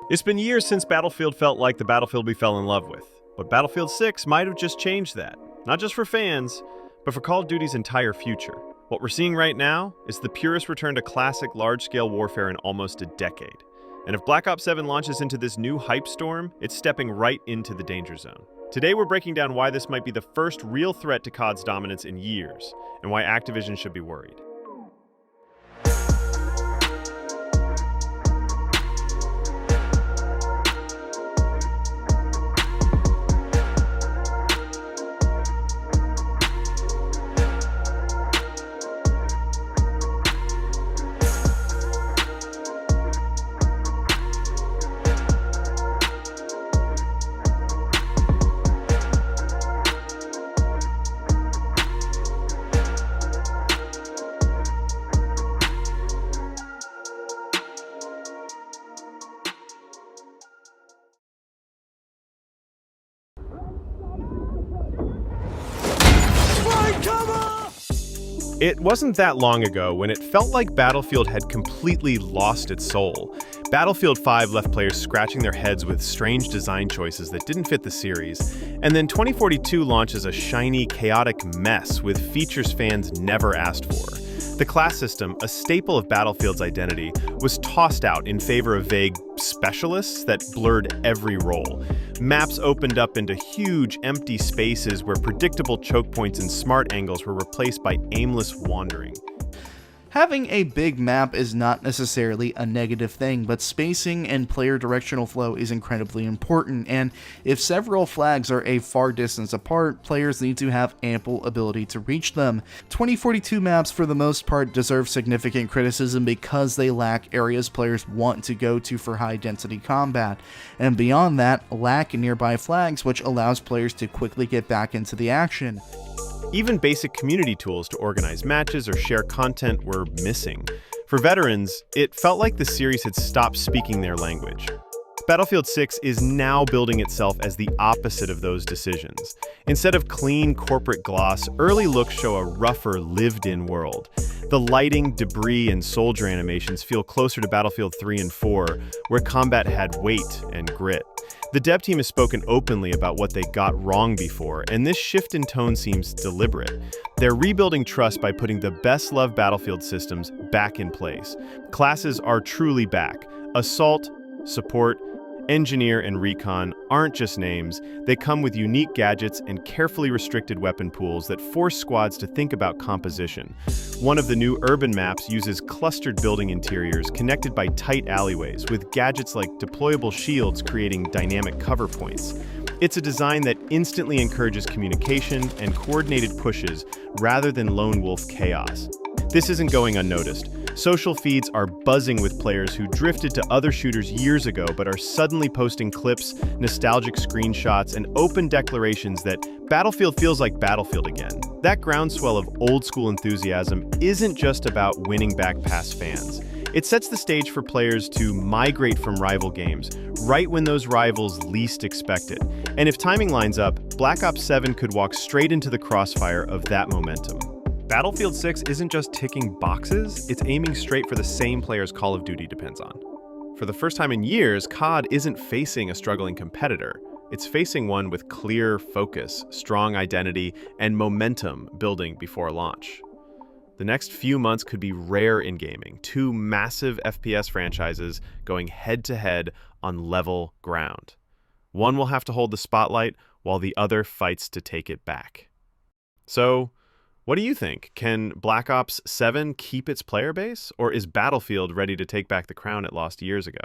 It's been years since Battlefield felt like the Battlefield we fell in love with, but Battlefield 6 might have just changed that. Not just for fans, but for Call of Duty's entire future. What we're seeing right now is the purest return to classic large-scale warfare in almost a decade. And if Black Ops 7 launches into this new hype storm, it's stepping right into the danger zone. Today we're breaking down why this might be the first real threat to COD's dominance in years, and why Activision should be worried. It wasn't that long ago when it felt like Battlefield had completely lost its soul. Battlefield 5 left players scratching their heads with strange design choices that didn't fit the series, and then 2042 launches a shiny, chaotic mess with features fans never asked for. The class system, a staple of Battlefield's identity, was tossed out in favor of vague specialists that blurred every role. Maps opened up into huge, empty spaces where predictable choke points and smart angles were replaced by aimless wandering. Having a big map is not necessarily a negative thing, but spacing and player directional flow is incredibly important, and if several flags are a far distance apart, players need to have ample ability to reach them. 2042 maps for the most part deserve significant criticism because they lack areas players want to go to for high density combat, and beyond that, lack nearby flags which allows players to quickly get back into the action. Even basic community tools to organize matches or share content were missing. For veterans, it felt like the series had stopped speaking their language. Battlefield 6 is now building itself as the opposite of those decisions. Instead of clean corporate gloss, early looks show a rougher, lived-in world. The lighting, debris, and soldier animations feel closer to Battlefield 3 and 4, where combat had weight and grit. The dev team has spoken openly about what they got wrong before, and this shift in tone seems deliberate. They're rebuilding trust by putting the best-loved Battlefield systems back in place. Classes are truly back. Assault, Support, Engineer, and Recon aren't just names. They come with unique gadgets and carefully restricted weapon pools that force squads to think about composition. One of the new urban maps uses clustered building interiors connected by tight alleyways, with gadgets like deployable shields creating dynamic cover points. It's a design that instantly encourages communication and coordinated pushes rather than lone wolf chaos. This isn't going unnoticed. Social feeds are buzzing with players who drifted to other shooters years ago but are suddenly posting clips, nostalgic screenshots, and open declarations that Battlefield feels like Battlefield again. That groundswell of old-school enthusiasm isn't just about winning back past fans. It sets the stage for players to migrate from rival games, right when those rivals least expect it. And if timing lines up, Black Ops 7 could walk straight into the crossfire of that momentum. Battlefield 6 isn't just ticking boxes, it's aiming straight for the same players Call of Duty depends on. For the first time in years, COD isn't facing a struggling competitor. It's facing one with clear focus, strong identity, and momentum building before launch. The next few months could be rare in gaming, two massive FPS franchises going head-to-head on level ground. One will have to hold the spotlight, while the other fights to take it back. So, what do you think? Can Black Ops 7 keep its player base, or is Battlefield ready to take back the crown it lost years ago?